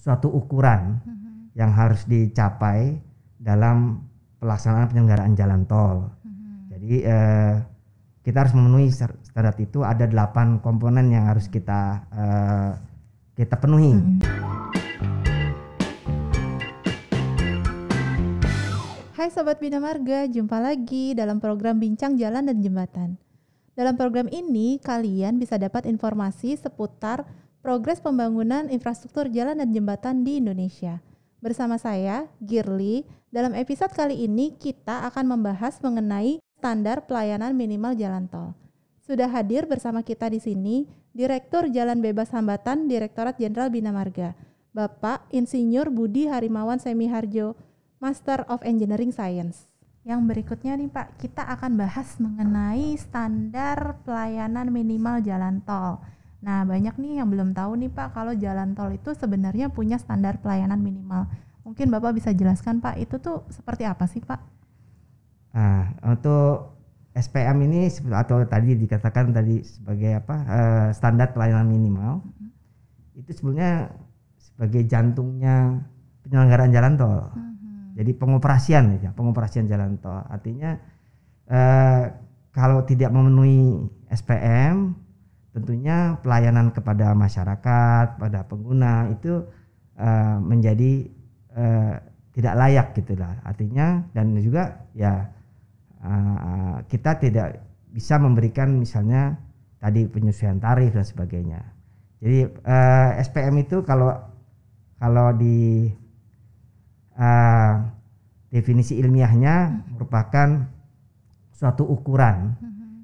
suatu ukuran yang harus dicapai dalam pelaksanaan penyelenggaraan jalan tol. Jadi kita harus memenuhi standar itu. Ada 8 komponen yang harus kita penuhi. Hai Sobat Bina Marga, jumpa lagi dalam program Bincang Jalan dan Jembatan. Dalam program ini, kalian bisa dapat informasi seputar progres pembangunan infrastruktur jalan dan jembatan di Indonesia. Bersama saya, Girly, dalam episode kali ini kita akan membahas mengenai standar pelayanan minimal jalan tol. Sudah hadir bersama kita di sini Direktur Jalan Bebas Hambatan Direktorat Jenderal Bina Marga, Bapak Insinyur Budi Harimawan Semiharjo, Master of Engineering Science. Yang berikutnya nih Pak, kita akan bahas mengenai standar pelayanan minimal jalan tol. Nah, banyak nih yang belum tahu nih Pak, kalau jalan tol itu sebenarnya punya standar pelayanan minimal. Mungkin Bapak bisa jelaskan Pak, itu tuh seperti apa sih Pak? Nah, untuk SPM ini atau tadi dikatakan tadi sebagai standar pelayanan minimal, itu sebenarnya sebagai jantungnya penyelenggaraan jalan tol. Jadi pengoperasian jalan tol. Artinya kalau tidak memenuhi SPM, tentunya pelayanan kepada masyarakat, pada pengguna itu menjadi tidak layak gitulah. Artinya dan juga ya kita tidak bisa memberikan misalnya tadi penyesuaian tarif dan sebagainya. Jadi SPM itu kalau di definisi ilmiahnya merupakan suatu ukuran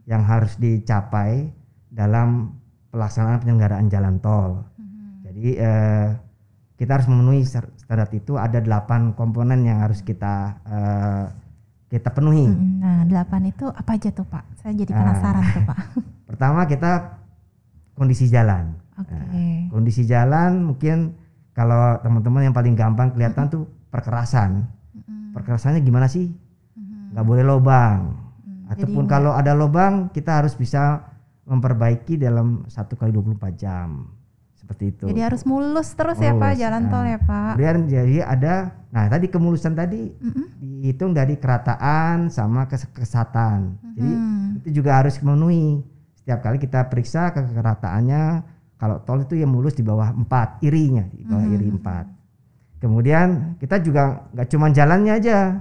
yang harus dicapai dalam pelaksanaan penyelenggaraan jalan tol. Jadi kita harus memenuhi standar itu. Ada 8 komponen yang harus kita penuhi. Nah, 8 itu apa aja tuh Pak? Saya jadi penasaran tuh Pak. Pertama kita kondisi jalan. Kondisi jalan mungkin kalau teman-teman yang paling gampang kelihatan tuh perkerasan. Perkerasannya gimana sih? Nggak boleh lobang. Ataupun kalau ada lobang kita harus bisa memperbaiki dalam 1x24 jam. Seperti itu. Jadi harus mulus terus ya Pak jalan tol ya Pak. Kemudian jadi ada, tadi kemulusan tadi dihitung dari kerataan sama kesehatan. Jadi itu juga harus memenuhi. Setiap kali kita periksa kerataannya, kalau tol itu yang mulus di bawah 4, irinya di bawah iri 4. Kemudian kita juga nggak cuma jalannya aja,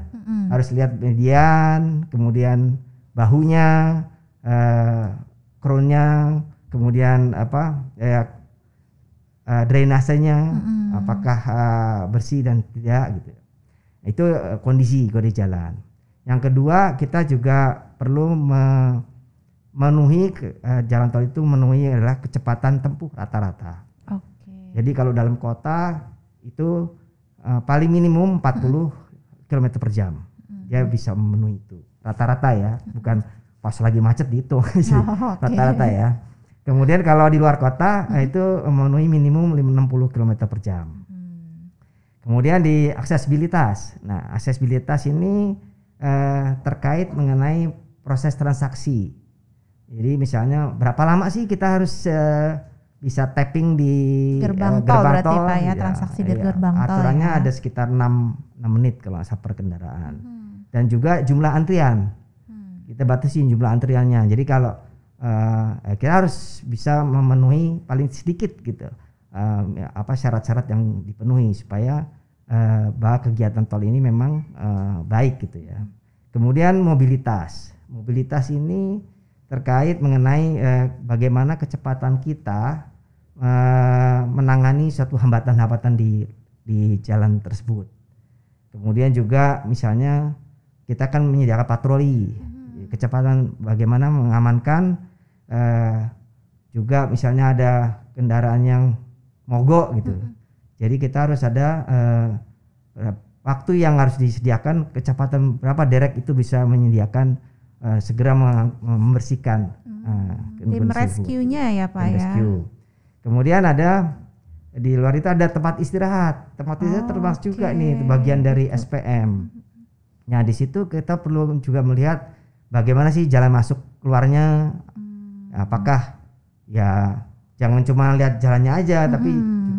harus lihat median, kemudian bahunya, kronnya, kemudian drainasenya, apakah bersih dan tidak gitu. Itu kondisi jalan. Yang kedua kita juga perlu memenuhi jalan tol itu memenuhi adalah kecepatan tempuh rata-rata. Jadi kalau dalam kota itu paling minimum 40 km per jam. Dia bisa memenuhi itu. Rata-rata ya, bukan pas lagi macet dihitung. Rata-rata ya. Kemudian kalau di luar kota itu memenuhi minimum 60 km per jam. Kemudian di aksesibilitas. Nah, aksesibilitas ini terkait mengenai proses transaksi. Jadi misalnya berapa lama sih kita harus bisa tapping di gerbang tol berarti Pak ya, transaksi di gerbang tol. Aturannya ada sekitar 6 menit kalau per kendaraan. Dan juga jumlah antrian. Kita batasi jumlah antriannya. Jadi kalau kita harus bisa memenuhi paling sedikit gitu syarat-syarat yang dipenuhi supaya bahwa kegiatan tol ini memang baik gitu ya. Kemudian mobilitas ini terkait mengenai bagaimana kecepatan kita menangani suatu hambatan-hambatan di jalan tersebut. Kemudian juga misalnya kita akan menyediakan patroli, kecepatan bagaimana mengamankan, juga misalnya ada kendaraan yang mogok gitu. Jadi kita harus ada waktu yang harus disediakan, kecepatan berapa derek itu bisa menyediakan segera membersihkan tim rescue-nya ya Pak ya. Kemudian ada di luar itu ada tempat istirahat. Tempat istirahat termasuk juga nih bagian dari SPM. Nah, di situ kita perlu juga melihat bagaimana sih jalan masuk keluarnya. Apakah ya jangan cuma lihat jalannya aja tapi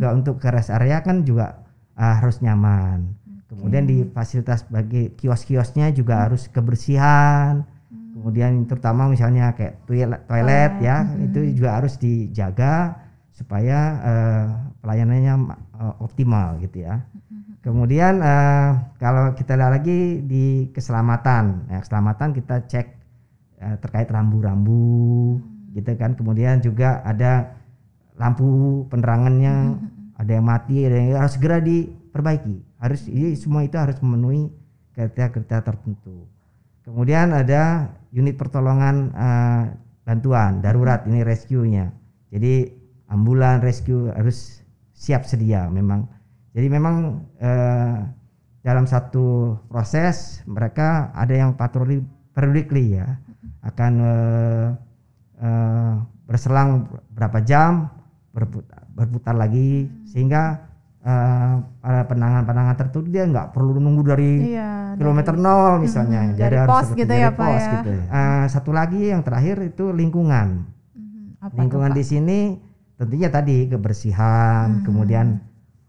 juga untuk ke rest area kan juga harus nyaman. Kemudian di fasilitas bagi kios-kiosnya juga harus kebersihan. Kemudian terutama misalnya kayak toilet ya, itu juga harus dijaga supaya pelayanannya optimal gitu ya. Kemudian kalau kita lihat lagi di keselamatan, keselamatan kita cek terkait rambu-rambu gitu kan. Kemudian juga ada lampu penerangannya, ada yang mati, ada yang harus segera diperbaiki. Semua itu harus memenuhi kriteria-kriteria tertentu. Kemudian ada unit pertolongan bantuan darurat, ini rescue-nya. Jadi ambulan rescue harus siap sedia memang. Jadi memang dalam satu proses mereka ada yang patroli periodically ya, akan berselang berapa jam berputar lagi, sehingga para penanganan tertentu dia nggak perlu nunggu dari kilometer 0 misalnya, dari pos gitu ya Pak ya. Gitu. Satu lagi yang terakhir itu lingkungan. Lingkungan di sini tentunya tadi kebersihan, kemudian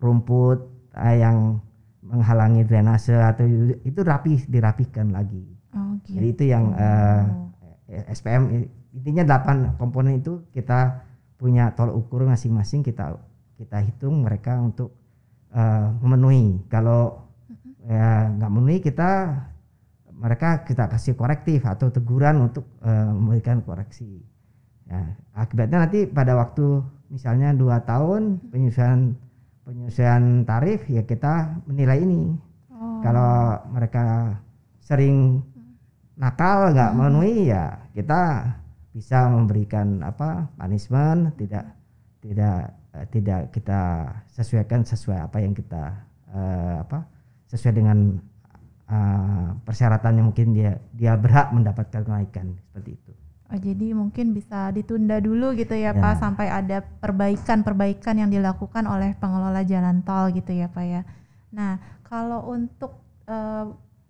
rumput yang menghalangi drainase atau itu dirapihkan lagi. Gitu. Jadi itu yang SPM intinya 8 komponen itu kita punya tolak ukur masing-masing, kita hitung mereka untuk memenuhi. Kalau nggak memenuhi mereka kita kasih korektif atau teguran untuk memberikan koreksi. Ya, akibatnya nanti pada waktu misalnya 2 tahun penyelesaian tarif ya kita menilai ini. Kalau mereka sering nakal nggak memenuhi ya kita bisa memberikan punishment, tidak kita sesuaikan sesuai apa yang kita sesuai dengan persyaratannya, mungkin dia berhak mendapatkan kenaikan seperti itu. Jadi mungkin bisa ditunda dulu gitu ya Pak, sampai ada perbaikan yang dilakukan oleh pengelola jalan tol gitu ya Pak ya. Nah kalau untuk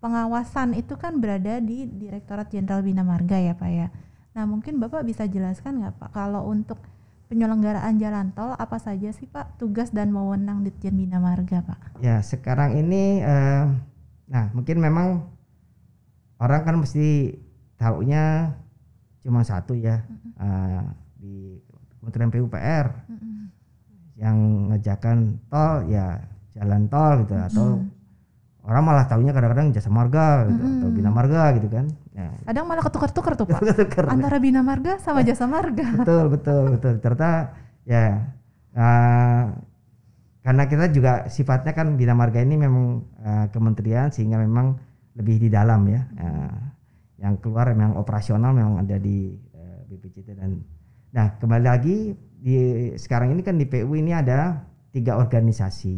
pengawasan itu kan berada di Direktorat Jenderal Bina Marga ya Pak ya. Nah mungkin Bapak bisa jelaskan nggak Pak, kalau untuk penyelenggaraan jalan tol apa saja sih Pak tugas dan wewenang Ditjen Bina Marga Pak? Ya sekarang ini mungkin memang orang kan mesti taunya cuma satu ya, di Kementerian PUPR yang ngerjakan tol ya jalan tol gitu, atau orang malah taunya kadang-kadang Jasa Marga gitu, atau Bina Marga gitu kan. Kadang malah ketukar-tukar tuh Pak. Antara Bina Marga sama Jasa Marga. Betul. Ternyata ya karena kita juga sifatnya kan Bina Marga ini memang kementerian, sehingga memang lebih di dalam ya. Yang keluar memang operasional memang ada di BPJT. Dan kembali lagi sekarang ini kan di PU ini ada 3 organisasi,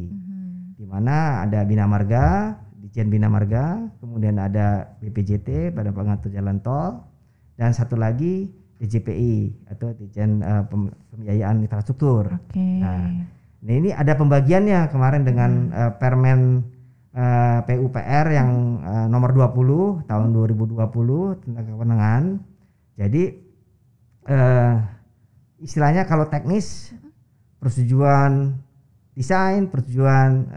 di mana ada Bina Marga, Ditjen Bina Marga, kemudian ada BPJT pada pengatur jalan tol, dan satu lagi DJPI atau Ditjen Pembiayaan Infrastruktur. Nah ini ada pembagiannya kemarin dengan Permen PUPR yang nomor 20 tahun 2020 tentang kewenangan. Jadi istilahnya kalau teknis persetujuan desain, persetujuan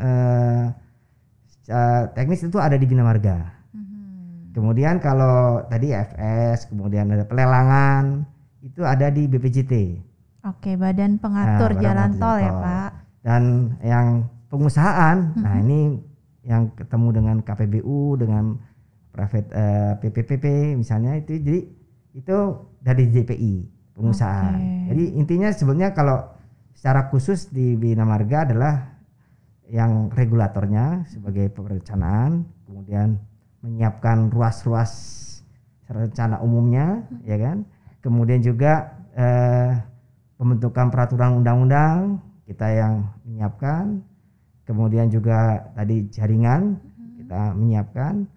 teknis itu ada di Bina Marga. Kemudian kalau tadi FS, kemudian ada pelelangan itu ada di BPJT. Badan pengatur jalan tol ya Pak. Dan yang pengusahaan, ini yang ketemu dengan KPBU, dengan private PPPP misalnya, itu jadi itu dari JPI pengusahaan. Jadi intinya sebenarnya kalau secara khusus di Bina Marga adalah yang regulatornya sebagai perencanaan, kemudian menyiapkan ruas-ruas rencana umumnya, ya kan. Kemudian juga pembentukan peraturan undang-undang kita yang menyiapkan. Kemudian juga tadi jaringan kita menyiapkan.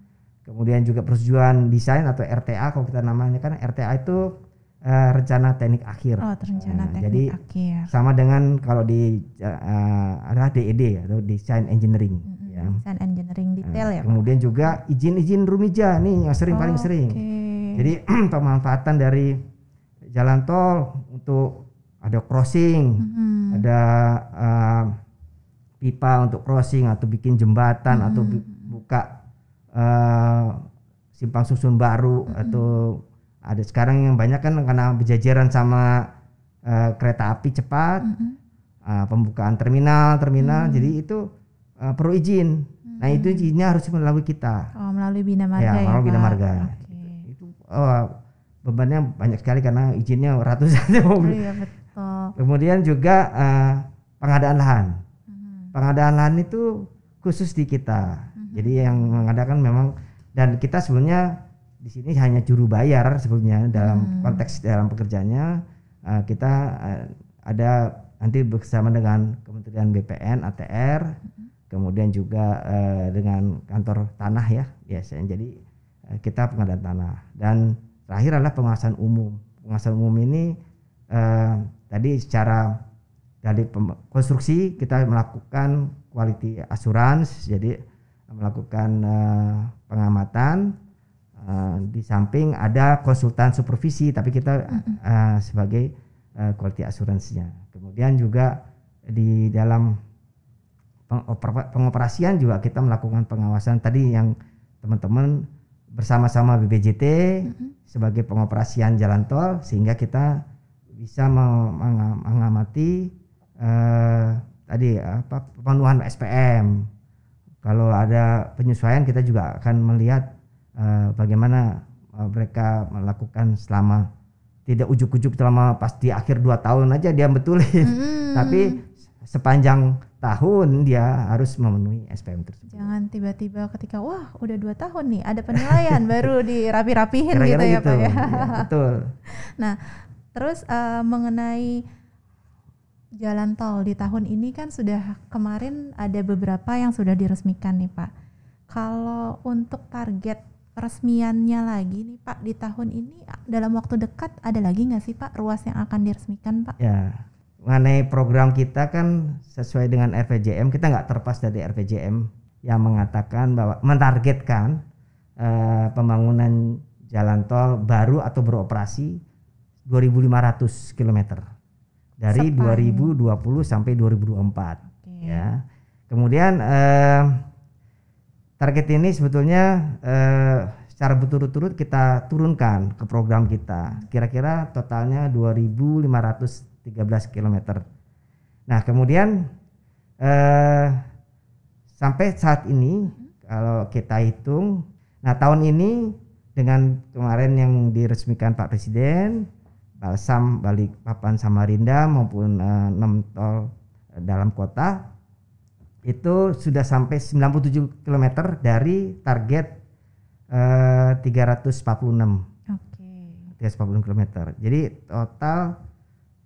Kemudian juga persetujuan desain atau RTA, kalau kita namanya kan RTA itu rencana teknik akhir. Rencana teknik jadi akhir. Sama dengan kalau di adalah DED atau design engineering. Ya. Design engineering detail ya. Kemudian juga izin rumija nih yang paling sering. Jadi pemanfaatan dari jalan tol untuk ada crossing, ada pipa untuk crossing atau bikin jembatan atau buka simpang susun baru atau ada sekarang yang banyak kan karena berjajaran sama kereta api cepat, pembukaan terminal, jadi itu perlu izin. Nah itu izinnya harus melalui kita. Oh, melalui Bina Marga ya, melalui Bina Marga. Okay. Itu bebannya banyak sekali karena izinnya ratusan mobil. Iya betul. Kemudian juga pengadaan lahan. Pengadaan lahan itu khusus di kita. Jadi yang mengadakan memang, dan kita sebenarnya di sini hanya juru bayar sebenarnya dalam konteks dalam pekerjaannya. Kita ada nanti bersama dengan Kementerian BPN, ATR, kemudian juga dengan kantor tanah ya biasanya. Jadi kita pengadaan tanah, dan terakhir adalah penguasaan umum. Penguasaan umum ini tadi secara dari konstruksi kita melakukan quality assurance, jadi melakukan pengamatan, di samping ada konsultan supervisi, tapi kita sebagai quality assurance-nya. Kemudian juga di dalam pengoperasian juga kita melakukan pengawasan tadi yang teman-teman bersama-sama BPJT sebagai pengoperasian jalan tol, sehingga kita bisa mengamati tadi pemenuhan SPM. Kalau ada penyesuaian kita juga akan melihat bagaimana mereka melakukan selama tidak ujuk-ujuk selama pas di akhir 2 tahun aja dia betulin. Tapi sepanjang tahun dia harus memenuhi SPM tersebut. Jangan tiba-tiba ketika wah udah 2 tahun nih ada penilaian baru dirapi-rapihin gitu ya gitu. Pak ya. Ya betul. Nah terus mengenai jalan tol di tahun ini kan sudah kemarin ada beberapa yang sudah diresmikan nih Pak. Kalau untuk target peresmiannya lagi nih Pak di tahun ini dalam waktu dekat ada lagi nggak sih Pak ruas yang akan diresmikan Pak? Ya, mengenai program kita kan sesuai dengan RPJM, kita nggak terlepas dari RPJM yang mengatakan bahwa mentargetkan pembangunan jalan tol baru atau beroperasi 2.500 km dari 2020 sampai 2024. Ya. Kemudian target ini sebetulnya secara berturut-turut kita turunkan ke program kita. Kira-kira totalnya 2.513 km. Nah, kemudian sampai saat ini kalau kita hitung, nah tahun ini dengan kemarin yang diresmikan Pak Presiden, Balsam Balikpapan Samarinda maupun 6 tol dalam kota itu sudah sampai 97 km dari target 346. Oke. 346 km. Jadi total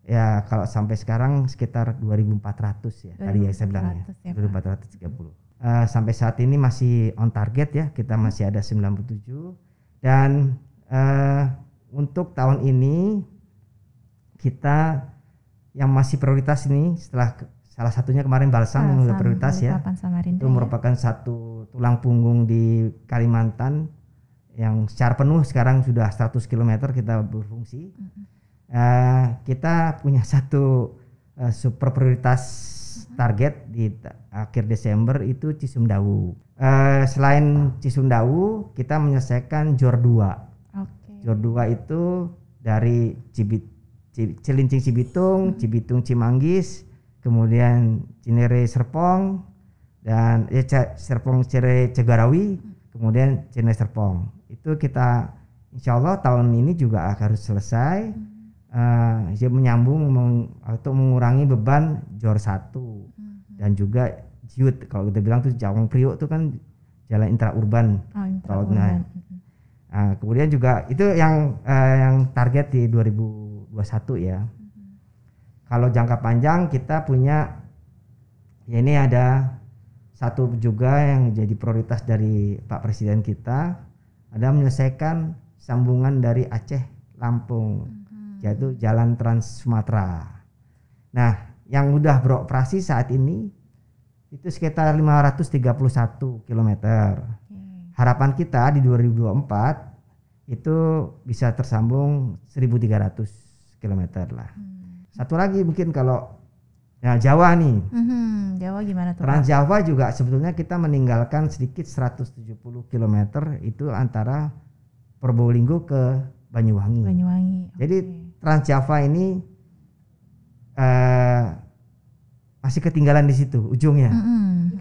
ya kalau sampai sekarang sekitar 2.400 ya tadi yang saya bilang ya. 2.430. Sampai saat ini masih on target ya, kita masih ada 97, dan untuk tahun ini kita yang masih prioritas ini setelah salah satunya kemarin Balsam yang sudah prioritas ya, itu merupakan satu tulang punggung di Kalimantan yang secara penuh sekarang sudah 100 km kita berfungsi. Kita punya satu super prioritas target di akhir Desember itu Cisumdawu. Selain Cisumdawu kita menyelesaikan Jor 2. Jor 2 itu dari Cilincing Cibitung, Cibitung Cimanggis, kemudian Cinere Serpong, dan Serpong Cinere Cegarawi, kemudian Cinere Serpong. Itu kita insya Allah tahun ini juga harus selesai, menyambung atau mengurangi beban Jor 1 dan juga Jiut. Kalau kita bilang tuh Cawang Priok itu kan jalan intraurban. Kemudian juga itu yang target di 2021 ya. Kalau jangka panjang kita punya ya ini ada satu juga yang jadi prioritas dari Pak Presiden kita, ada menyelesaikan sambungan dari Aceh Lampung, yaitu Jalan Trans Sumatera. Nah, yang udah beroperasi saat ini itu sekitar 531 km. Harapan kita di 2024 itu bisa tersambung 1.300 km lah. Satu lagi mungkin kalau Ya Jawa nih. Jawa gimana tuh? Trans Jawa juga sebetulnya kita meninggalkan sedikit 170 km itu antara Probolinggo ke Banyuwangi. Jadi Trans Jawa ini masih ketinggalan di situ ujungnya.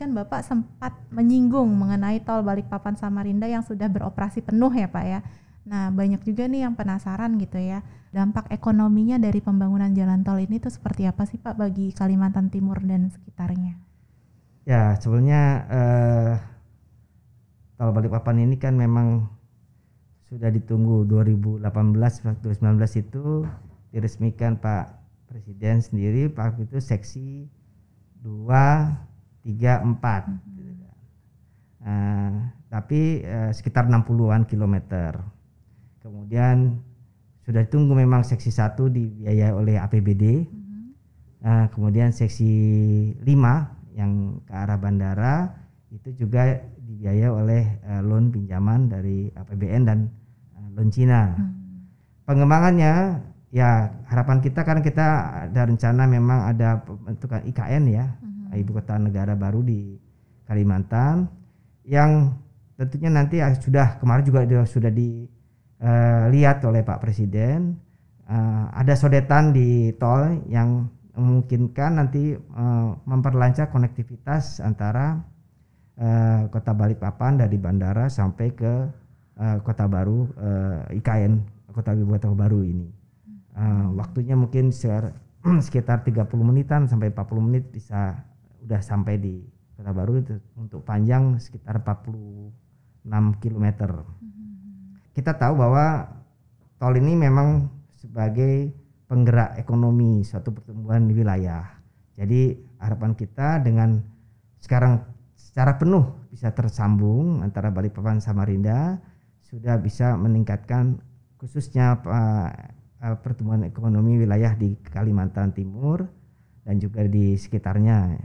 Kan Bapak sempat menyinggung mengenai tol Balikpapan Samarinda yang sudah beroperasi penuh ya Pak ya. Nah banyak juga nih yang penasaran gitu ya, dampak ekonominya dari pembangunan jalan tol ini tuh seperti apa sih Pak bagi Kalimantan Timur dan sekitarnya? Ya sebenarnya tol Balikpapan ini kan memang sudah ditunggu 2018-2019 itu diresmikan Pak Presiden sendiri, Pak itu seksi 2, 3, 4 tapi sekitar 60-an kilometer. Kemudian sudah ditunggu memang seksi 1 dibiayai oleh APBD. Kemudian seksi 5 yang ke arah bandara itu juga dibiayai oleh loan pinjaman dari APBN dan loan Cina. Pengembangannya ya harapan kita kan kita ada rencana memang ada pembentukan IKN ya, Ibu Kota Negara baru di Kalimantan yang tentunya nanti sudah kemarin juga sudah lihat oleh Pak Presiden, ada sodetan di tol yang memungkinkan nanti memperlancar konektivitas antara Kota Balikpapan dari bandara sampai ke Kota Baru, IKN Kota Ibu Kota Baru ini. Waktunya mungkin sekitar 30 menitan sampai 40 menit bisa udah sampai di Kota Baru itu, untuk panjang sekitar 46 km. Kita tahu bahwa tol ini memang sebagai penggerak ekonomi suatu pertumbuhan di wilayah. Jadi harapan kita dengan sekarang secara penuh bisa tersambung antara Balikpapan Samarinda sudah bisa meningkatkan khususnya pertumbuhan ekonomi wilayah di Kalimantan Timur dan juga di sekitarnya.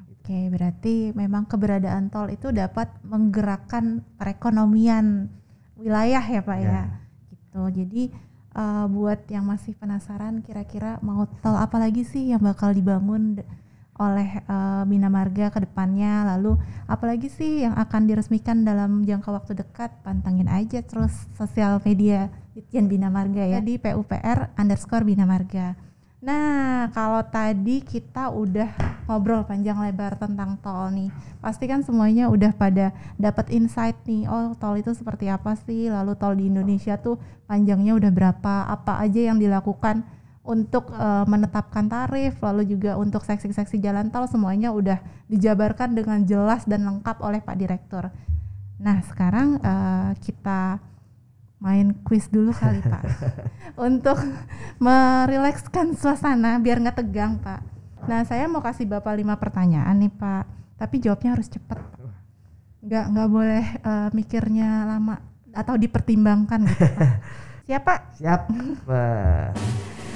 Oke, berarti memang keberadaan tol itu dapat menggerakkan perekonomian wilayah ya Pak ya. Gitu. Jadi buat yang masih penasaran kira-kira mau tol apa lagi sih yang bakal dibangun oleh Bina Marga ke depannya, lalu apalagi sih yang akan diresmikan dalam jangka waktu dekat, pantengin aja terus sosial media Ditjen Bina Marga ya di PUPR_Bina Marga. Nah kalau tadi kita udah ngobrol panjang lebar tentang tol nih, pasti kan semuanya udah pada dapat insight nih, oh tol itu seperti apa sih, lalu tol di Indonesia tuh panjangnya udah berapa, apa aja yang dilakukan untuk menetapkan tarif, lalu juga untuk seksi-seksi jalan tol semuanya udah dijabarkan dengan jelas dan lengkap oleh Pak Direktur. Nah sekarang kita main kuis dulu kali Pak untuk merilekskan suasana biar nggak tegang Pak. Nah saya mau kasih Bapak 5 pertanyaan nih Pak, tapi jawabnya harus cepet Pak. Nggak boleh mikirnya lama atau dipertimbangkan gitu Pak. Siap Pak? Siap.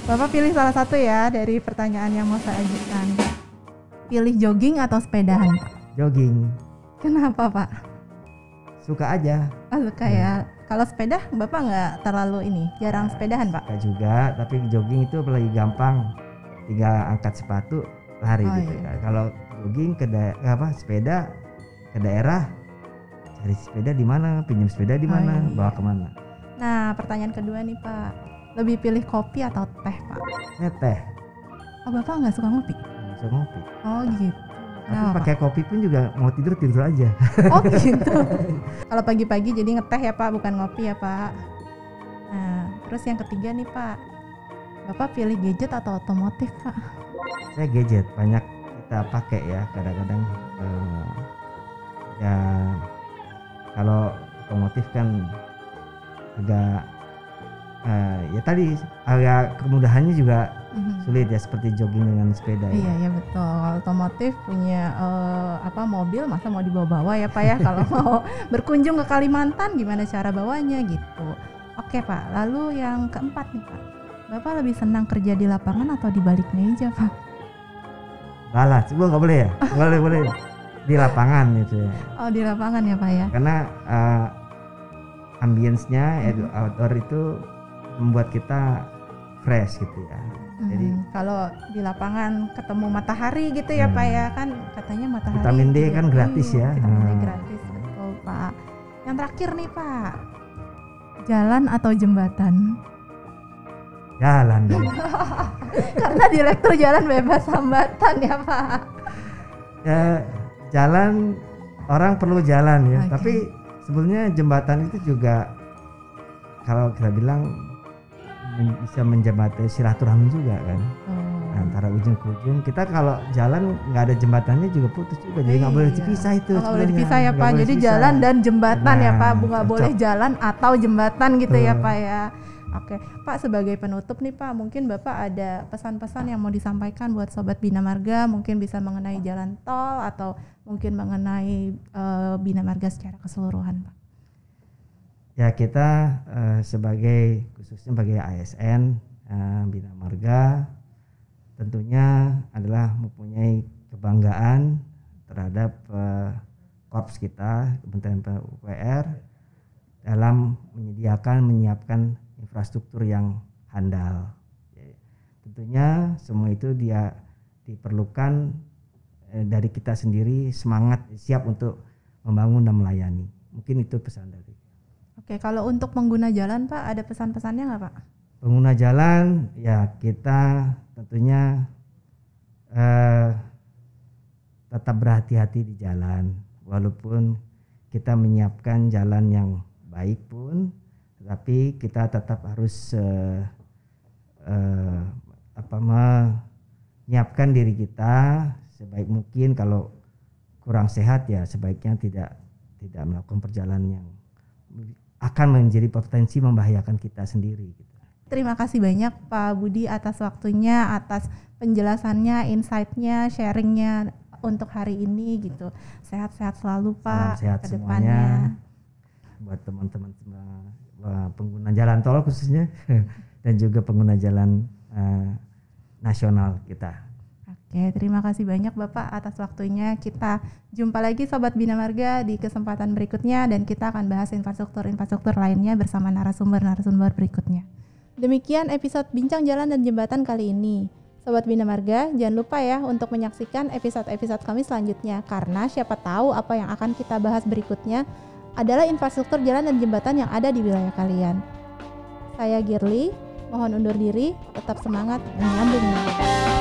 Bapak pilih salah satu ya dari pertanyaan yang mau saya ajukan. Pilih jogging atau sepedahan Pak? Jogging. Kenapa Pak? Suka aja. Oh suka ya. Kalau sepeda Bapak nggak terlalu jarang sepedahan Pak? Suka juga, tapi jogging itu apalagi gampang, tinggal angkat sepatu lari gitu. Iya. Kalau jogging sepeda ke daerah, cari sepeda di mana, pinjam sepeda di mana, bawa kemana. Nah pertanyaan kedua nih Pak, lebih pilih kopi atau teh Pak? Saya teh. Oh Bapak nggak suka ngopi? Nggak suka ngopi. Oh gitu. Tapi pakai kopi pun juga mau tidur aja. Oh gitu. Kalau pagi-pagi jadi ngeteh ya Pak, bukan ngopi ya Pak. Nah terus yang ketiga nih Pak, Bapak pilih gadget atau otomotif Pak? Saya gadget, banyak kita pakai ya kadang-kadang. Ya kalau otomotif kan agak ya tadi agak kemudahannya juga sulit ya, seperti jogging dengan sepeda. Iya ya betul. Otomotif punya mobil, masa mau dibawa-bawa ya Pak ya. Kalau mau berkunjung ke Kalimantan gimana cara bawanya gitu. Oke Pak, lalu yang keempat nih Pak, Bapak lebih senang kerja di lapangan atau di balik meja Pak? Balas, gua nggak boleh ya? boleh di lapangan gitu ya. Oh di lapangan ya Pak ya? Karena ambience-nya outdoor itu membuat kita fresh gitu ya. Jadi kalau di lapangan ketemu matahari gitu ya Pak ya, kan katanya matahari vitamin D kan gratis ya. Vitamin D gratis, betul Pak. Yang terakhir nih Pak, jalan atau jembatan? Jalan dong. Karena direktur jalan bebas hambatan ya Pak. Ya, jalan, orang perlu jalan ya. Oke. Tapi sebenarnya jembatan itu juga kalau kita bilang bisa menjembatani silaturahmi juga kan. Antara ujung ke ujung. Kita kalau jalan nggak ada jembatannya juga putus juga. Jadi nggak boleh dipisah itu. Nggak boleh dipisah ya Pak. Jadi dipisah. jalan dan jembatan ya Pak. Nggak cocok. boleh jalan atau jembatan gitu ya Pak ya. Oke, Pak, sebagai penutup nih Pak, mungkin Bapak ada pesan-pesan yang mau disampaikan buat Sobat Bina Marga, mungkin bisa mengenai jalan tol atau mungkin mengenai Bina Marga secara keseluruhan Pak. Ya, kita sebagai khususnya sebagai ASN Bina Marga tentunya adalah mempunyai kebanggaan terhadap korps kita, Kementerian PUPR, dalam menyiapkan infrastruktur yang handal. Tentunya semua itu dia diperlukan dari kita sendiri, semangat siap untuk membangun dan melayani. Mungkin itu pesan dari. Oke, kalau untuk pengguna jalan Pak, ada pesan-pesannya nggak Pak? Pengguna jalan ya kita tentunya tetap berhati-hati di jalan, walaupun kita menyiapkan jalan yang baik pun, tapi kita tetap harus menyiapkan diri kita sebaik mungkin. Kalau kurang sehat ya sebaiknya tidak melakukan perjalanan yang akan menjadi potensi membahayakan kita sendiri gitu. Terima kasih banyak Pak Budi atas waktunya, atas penjelasannya, insight-nya, sharing-nya untuk hari ini gitu. Sehat-sehat selalu Pak. Salam sehat ke depannya. semuanya buat teman-teman pengguna jalan tol khususnya dan juga pengguna jalan nasional kita. Oke, terima kasih banyak Bapak atas waktunya. Kita jumpa lagi Sobat Bina Marga di kesempatan berikutnya dan kita akan bahas infrastruktur lainnya bersama narasumber berikutnya. Demikian episode Bincang Jalan dan Jembatan kali ini. Sobat Bina Marga, jangan lupa ya untuk menyaksikan episode-episode kami selanjutnya karena siapa tahu apa yang akan kita bahas berikutnya adalah infrastruktur jalan dan jembatan yang ada di wilayah kalian. Saya Girly, mohon undur diri, tetap semangat, menyambung.